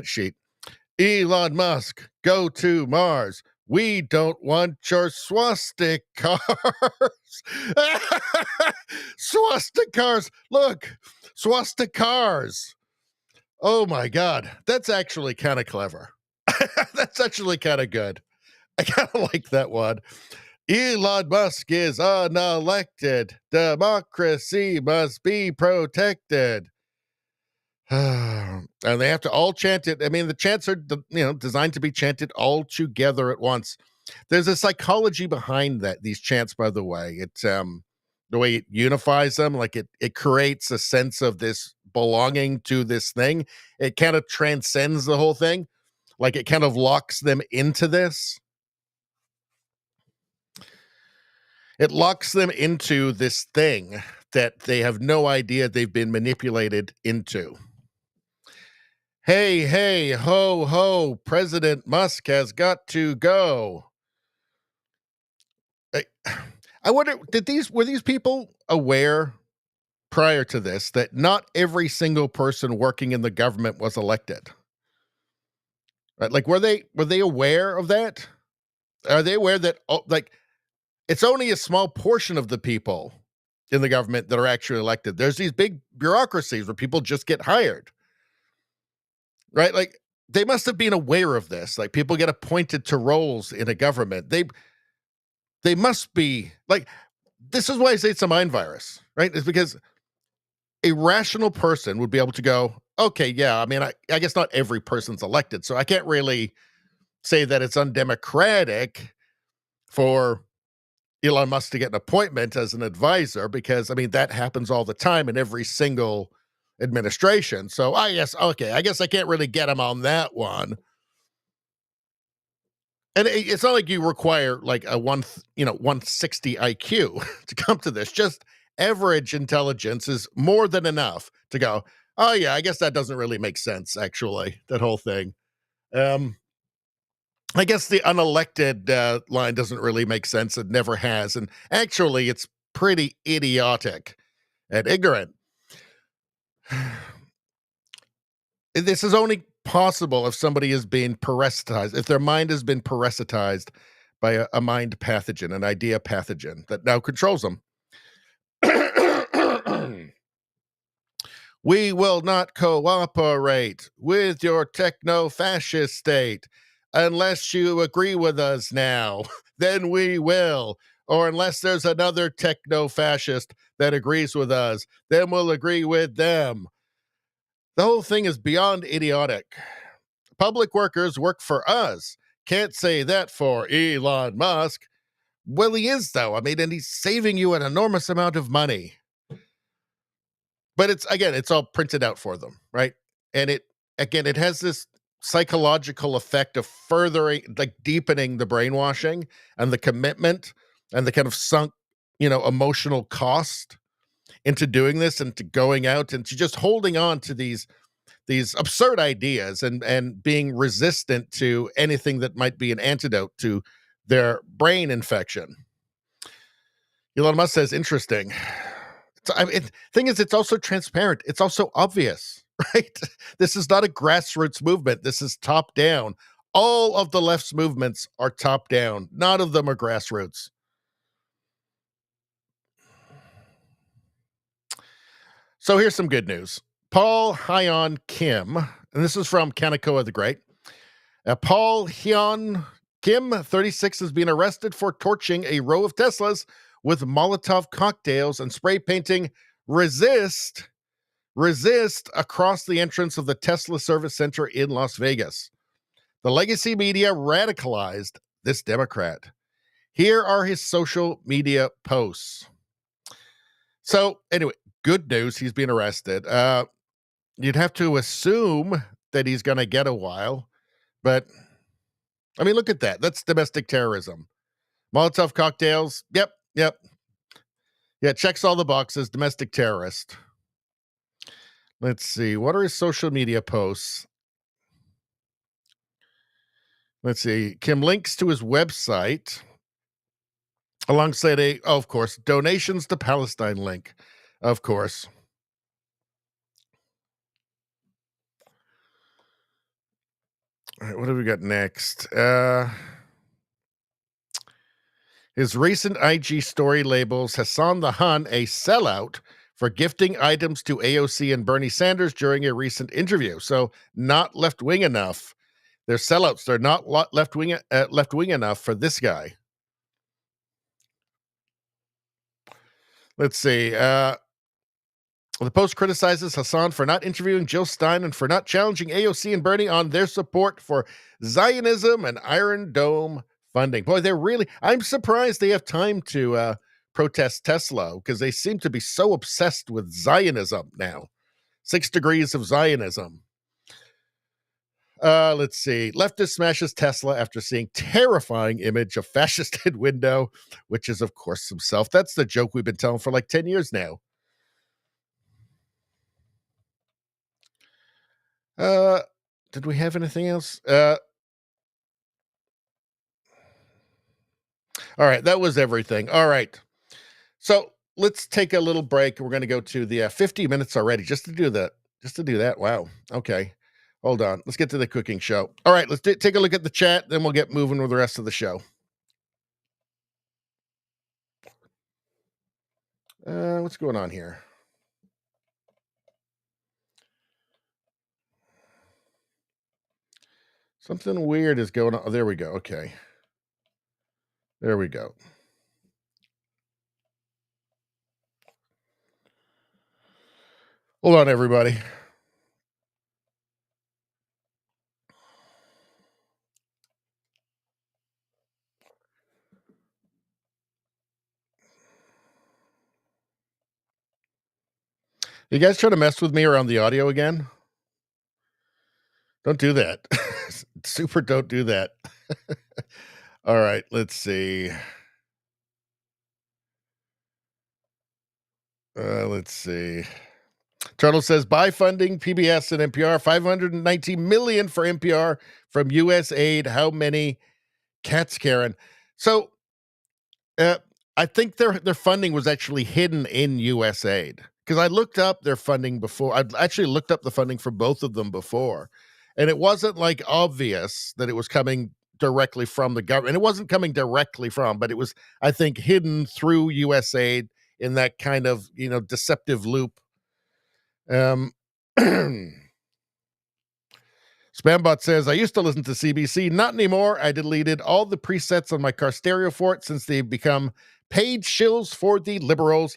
sheet. Elon Musk, go to Mars. We don't want your swastika cars. Swastika cars. Look, swastika cars. Oh my God. That's actually kind of clever. That's actually kind of good. I kind of like that one. Elon Musk is unelected. Democracy must be protected. And they have to all chant it. I mean, the chants are, designed to be chanted all together at once. There's a psychology behind these chants, by the way. It's the way it unifies them, like it creates a sense of this belonging to this thing. It kind of transcends the whole thing. Like it kind of locks them into this. It locks them into this thing that they have no idea they've been manipulated into. Hey, ho, ho, President Musk has got to go. I wonder, were these people aware prior to this that not every single person working in the government was elected? Right? Like, were they aware of that? Are they aware that, it's only a small portion of the people in the government that are actually elected? There's these big bureaucracies where people just get hired. Right? Like, they must have been aware of this. Like, people get appointed to roles in a government. They must be, like, this is why I say it's a mind virus, right? It's because a rational person would be able to go, okay, yeah, I mean, I guess not every person's elected, so I can't really say that it's undemocratic for Elon Musk to get an appointment as an advisor, because, I mean, that happens all the time in every single administration. So I guess I can't really get him on that one. And it's not like you require like a 160 IQ to come to this. Just average intelligence is more than enough to go, oh yeah, I guess that doesn't really make sense, actually, that whole thing. I guess the unelected line doesn't really make sense. It never has. And actually, it's pretty idiotic and ignorant. This is only possible if somebody is being parasitized, if their mind has been parasitized by a mind pathogen, an idea pathogen that now controls them. We will not cooperate with your techno-fascist state unless you agree with us now. Then we will. Or unless there's another techno-fascist that agrees with us, then we'll agree with them. The whole thing is beyond idiotic. Public workers work for us. Can't say that for Elon Musk. Well, he is, though. I mean, and he's saving you an enormous amount of money. But it's all printed out for them, right? And it has this psychological effect of furthering, like deepening the brainwashing and the commitment and the kind of sunk, emotional cost into doing this and to going out and to just holding on to these absurd ideas and being resistant to anything that might be an antidote to their brain infection. Elon Musk says, interesting. Thing is, it's also transparent. It's also obvious, right? This is not a grassroots movement. This is top down. All of the left's movements are top down. None of them are grassroots. So here's some good news. Paul Hyun Kim, and this is from Kaneko the Great. Paul Hyun Kim, 36, has been arrested for torching a row of Teslas with Molotov cocktails and spray painting resist across the entrance of the Tesla service center in Las Vegas. The legacy media radicalized this Democrat. Here are his social media posts. So anyway, good news, he's been arrested. You'd have to assume that he's going to get a while, but I mean, look at that. That's domestic terrorism. Molotov cocktails. Yep. Yeah, checks all the boxes. Domestic terrorist. Let's see. What are his social media posts? Let's see. Kim links to his website alongside of course, donations to Palestine link. Of course. All right, what have we got next? His recent IG story labels Hassan the Hun a sellout for gifting items to AOC and Bernie Sanders during a recent interview. So not left-wing enough. They're sellouts. They're not left-wing enough for this guy. Let's see. The Post criticizes Hassan for not interviewing Jill Stein and for not challenging AOC and Bernie on their support for Zionism and Iron Dome funding. Boy, I'm surprised they have time to protest Tesla because they seem to be so obsessed with Zionism now. 6 degrees of Zionism. Let's see. Leftist smashes Tesla after seeing terrifying image of fascist head window, which is, of course, himself. That's the joke we've been telling for like 10 years now. Did we have anything else? All right, that was everything. All right. So let's take a little break. We're going to go to the 50 minutes already just to do that. Wow. Okay. Hold on. Let's get to the cooking show. All right, let's take a look at the chat, then we'll get moving with the rest of the show. What's going on here? Something weird is going on. Oh, there we go. Okay. There we go. Hold on, everybody. You guys trying to mess with me around the audio again? Don't do that. Super don't do that. All right, let's see. Let's see. Turtle says, buy funding, PBS and NPR, $590 million for NPR from U.S. aid. How many cats, Karen? So I think their funding was actually hidden in U.S. aid, because I looked up their funding before. I actually looked up the funding for both of them before, and it wasn't like obvious that it was coming directly from the government. It wasn't coming directly from, but it was, I think, hidden through U.S. aid in that kind of, deceptive loop. Spambot says, I used to listen to CBC. Not anymore. I deleted all the presets on my car stereo for it since they've become paid shills for the liberals.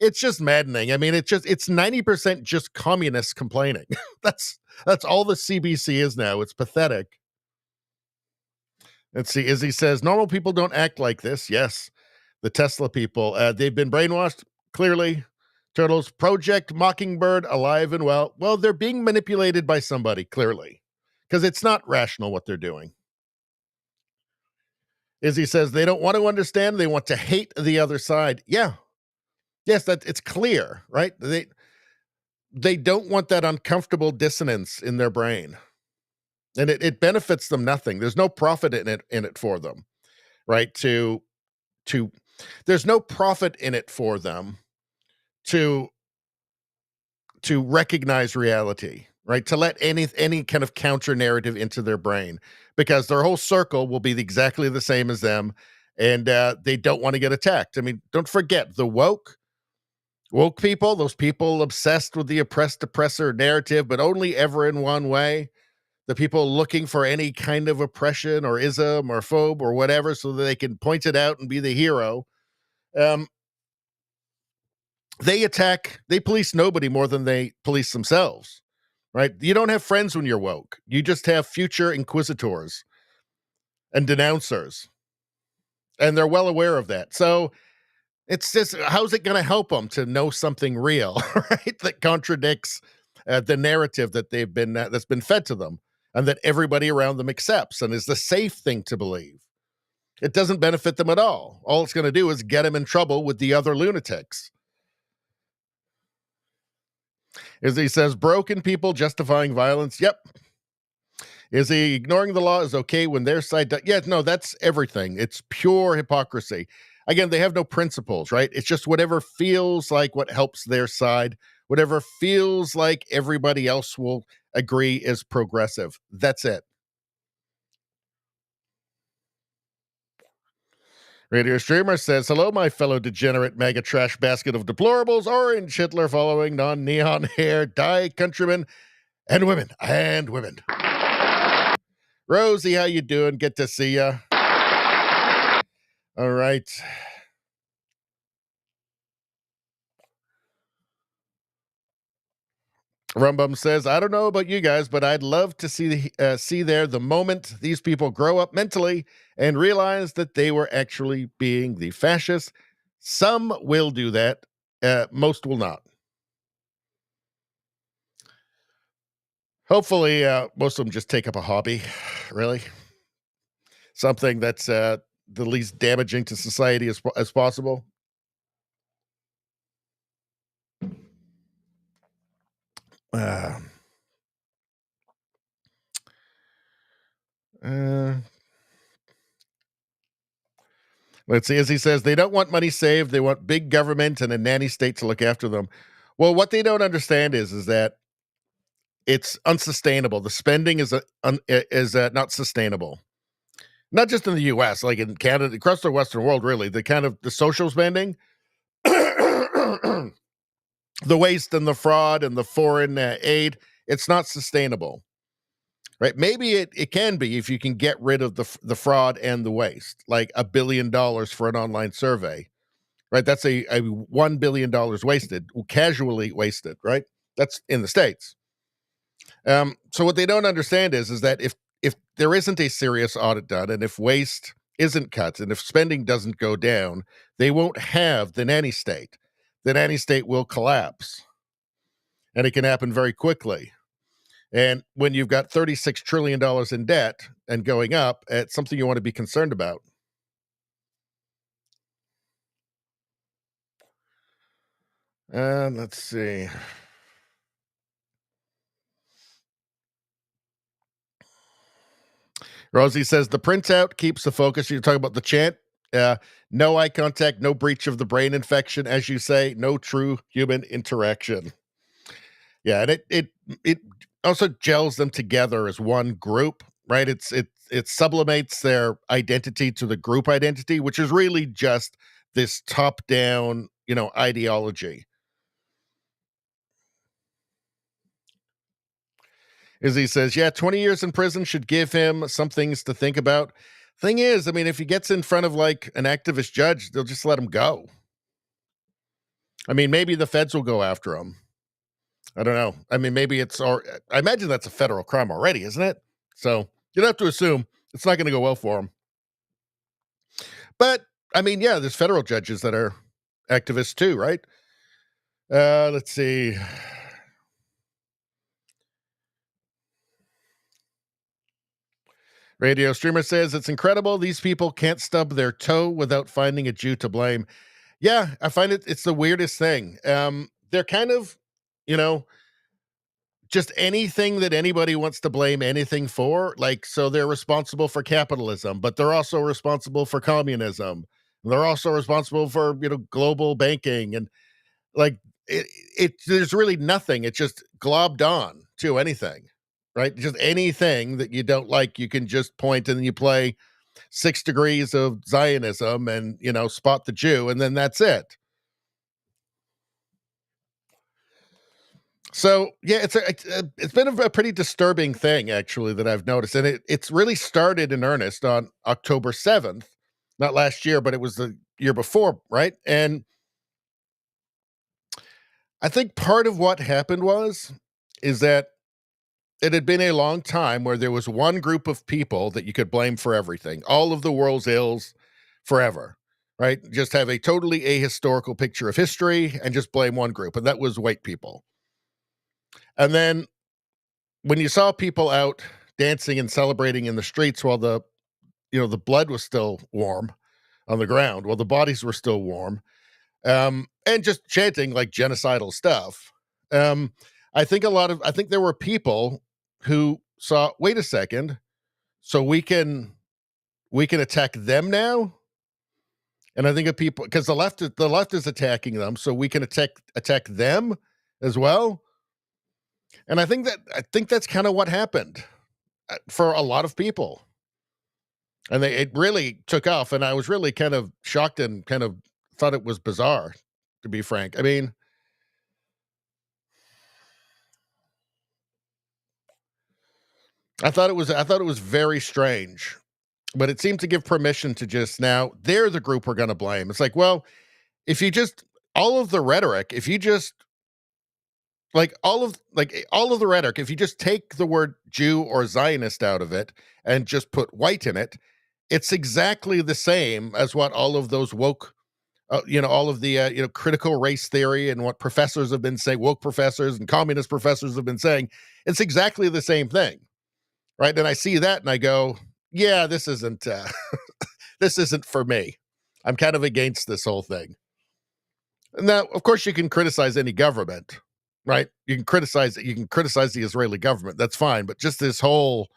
It's just maddening. I mean, it's 90% just communists complaining. That's all the CBC is now. It's pathetic. Let's see. Izzy says, normal people don't act like this. Yes. The Tesla people, they've been brainwashed, clearly. Turtles, Project Mockingbird, alive and well. Well, they're being manipulated by somebody, clearly, because it's not rational what they're doing. Izzy says they don't want to understand. They want to hate the other side. Yeah. Yes, it's clear, right? They don't want that uncomfortable dissonance in their brain. And it benefits them nothing. There's no profit in it for them, right? There's no profit in it for them to recognize reality, right? To let any kind of counter narrative into their brain, because their whole circle will be exactly the same as them, and they don't want to get attacked. I mean, don't forget the woke people, those people obsessed with the oppressed oppressor narrative, but only ever in one way. The people looking for any kind of oppression or ism or phobe or whatever so that they can point it out and be the hero. They police nobody more than they police themselves, right? You don't have friends when you're woke. You just have future inquisitors and denouncers. And they're well aware of that. So it's just, how's it going to help them to know something real, right? That contradicts the narrative that that's been fed to them and that everybody around them accepts and is the safe thing to believe. It doesn't benefit them at all. All it's going to do is get them in trouble with the other lunatics. As he says, broken people justifying violence. Yep. Is he ignoring the law is okay when their side does? Yeah, no, that's everything. It's pure hypocrisy. Again, they have no principles, right? It's just whatever feels like what helps their side, whatever feels like everybody else will agree is progressive. That's it. Radio Streamer says, hello, my fellow degenerate mega trash basket of deplorables, orange Hitler following non-neon hair, die countrymen, and women. Rosie, how you doing? Good to see ya. All right. Rumbum says, I don't know about you guys, but I'd love to see there the moment these people grow up mentally and realize that they were actually being the fascists. Some will do that. Most will not. Hopefully, most of them just take up a hobby, really. Something that's the least damaging to society as possible. Let's see. As he says, they don't want money saved. They want big government and a nanny state to look after them. Well, what they don't understand is that it's unsustainable. The spending is not sustainable. Not just in the U.S., like in Canada, across the Western world, really. The social spending, the waste and the fraud and the foreign aid, it's not sustainable. Right? Maybe it can be if you can get rid of the fraud and the waste, like $1 billion for an online survey, right? That's a $1 billion wasted, casually wasted, right? That's in the States. So what they don't understand is that if there isn't a serious audit done, and if waste isn't cut, and if spending doesn't go down, they won't have the nanny state. The nanny state will collapse, and it can happen very quickly. And when you've got $36 trillion in debt and going up, it's something you want to be concerned about. Let's see. Rosie says the printout keeps the focus. You're talking about the chant. No eye contact, no breach of the brain infection, as you say, no true human interaction. Yeah, and it also gels them together as one group, right? It sublimates their identity to the group identity, which is really just this top-down, ideology. Izzy says, yeah, 20 years in prison should give him some things to think about. Thing is, I mean, if he gets in front of like an activist judge, they'll just let him go. I mean, maybe the feds will go after him. I don't know. I mean, maybe I imagine that's a federal crime already, isn't it? So you don't have to assume it's not going to go well for him. But I mean, yeah, there's federal judges that are activists too, right? Let's see. Radio Streamer says, it's incredible. These people can't stub their toe without finding a Jew to blame. Yeah, I find it's the weirdest thing. They're kind of, just anything that anybody wants to blame anything for. Like, so they're responsible for capitalism, but they're also responsible for communism. They're also responsible for, global banking. And like, there's really nothing. It's just globbed on to anything. Right? Just anything that you don't like, you can just point and then you play 6 degrees of Zionism and, spot the Jew, and then that's it. So, yeah, it's been a pretty disturbing thing, actually, that I've noticed. And it's really started in earnest on October 7th, not last year, but it was the year before, right? And I think part of what happened is that it had been a long time where there was one group of people that you could blame for everything, all of the world's ills forever, right? Just have a totally ahistorical picture of history and just blame one group, and that was white people. And then when you saw people out dancing and celebrating in the streets while the blood was still warm on the ground, while the bodies were still warm, and just chanting like genocidal stuff, I think there were people who saw, wait a second, so we can attack them now? And I think of people, because the left is attacking them, so we can attack them as well. And I think that's kind of what happened for a lot of people. And it really took off, and I was really kind of shocked and kind of thought it was bizarre, to be frank. I mean, I thought it was very strange, but it seemed to give permission to just now they're the group we're going to blame. It's like, well, if you just all of the rhetoric, if you just all of the rhetoric, if you just take the word Jew or Zionist out of it and just put white in it, it's exactly the same as what all of those woke, all of the critical race theory and what professors have been saying, woke professors and communist professors have been saying. It's exactly the same thing. Right. And I see that and I go, yeah, this isn't this isn't for me. I'm kind of against this whole thing. Now, of course, you can criticize any government, right? You can criticize the Israeli government. That's fine. But just this whole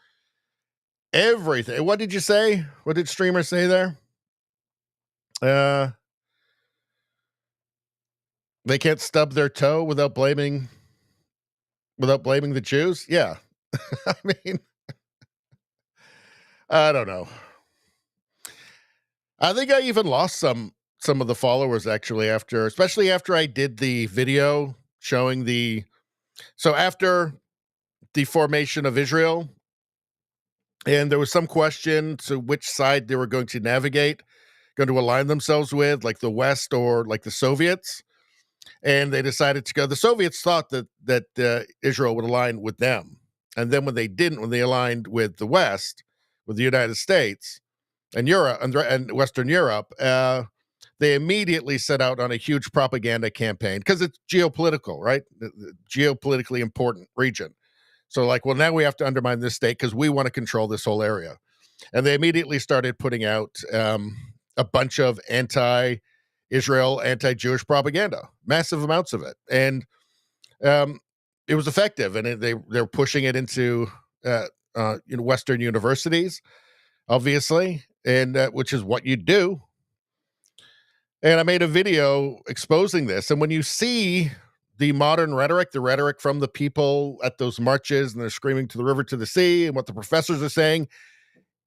everything. What did you say? What did Streamer say there? They can't stub their toe without blaming the Jews. Yeah. I mean, I don't know. I think I even lost some of the followers actually especially after I did the video showing after the formation of Israel, and there was some question to which side they were going to align themselves with, like the West or like the Soviets, and they decided to go. The Soviets thought that Israel would align with them, and then when they aligned with the West, with the United States and Europe and Western Europe, they immediately set out on a huge propaganda campaign because it's geopolitical, right? Geopolitically important region. So like, well, now we have to undermine this state because we want to control this whole area. And they immediately started putting out a bunch of anti-Israel, anti-Jewish propaganda, massive amounts of it. And it was effective. And they're pushing it into Western universities, obviously, and which is what you do. And I made a video exposing this. And when you see the modern rhetoric, the rhetoric from the people at those marches, and they're screaming to the river, to the sea, and what the professors are saying,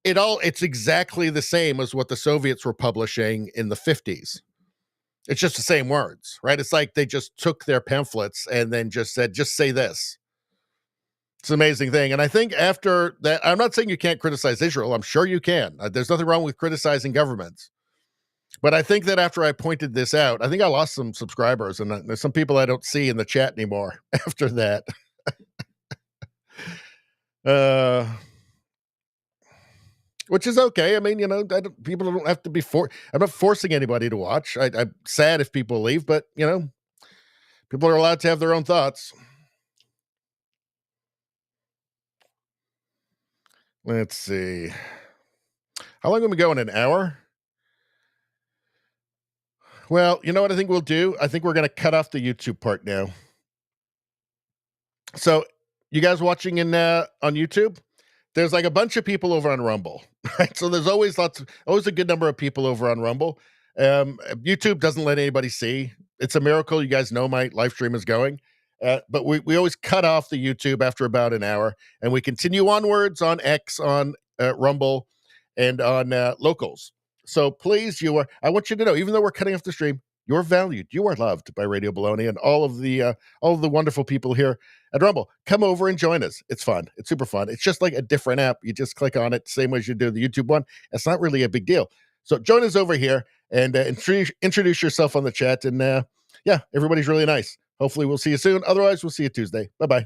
it's exactly the same as what the Soviets were publishing in the 50s. It's just the same words, right? It's like they just took their pamphlets and then just said, just say this. It's an amazing thing. And I think after that, I'm not saying you can't criticize Israel. I'm sure you can. There's nothing wrong with criticizing governments. But I think that after I pointed this out, I think I lost some subscribers, and there's some people I don't see in the chat anymore after that. Which is okay. I mean, people don't have to be I'm not forcing anybody to watch. I'm sad if people leave, but people are allowed to have their own thoughts. Let's see. How long are we going? An hour? Well, you know what I think we'll do? I think we're going to cut off the YouTube part now. So, you guys watching on YouTube? There's like a bunch of people over on Rumble, right? So there's always a good number of people over on Rumble. YouTube doesn't let anybody see. It's a miracle. You guys know my live stream is going. But we always cut off the YouTube after about an hour, and we continue onwards on X, on Rumble, and on Locals. So please, I want you to know, even though we're cutting off the stream, you're valued. You are loved by Radio Baloney and all of the wonderful people here at Rumble. Come over and join us. It's fun. It's super fun. It's just like a different app. You just click on it, same way as you do the YouTube one. It's not really a big deal. So join us over here and introduce yourself on the chat. And everybody's really nice. Hopefully we'll see you soon. Otherwise, we'll see you Tuesday. Bye-bye.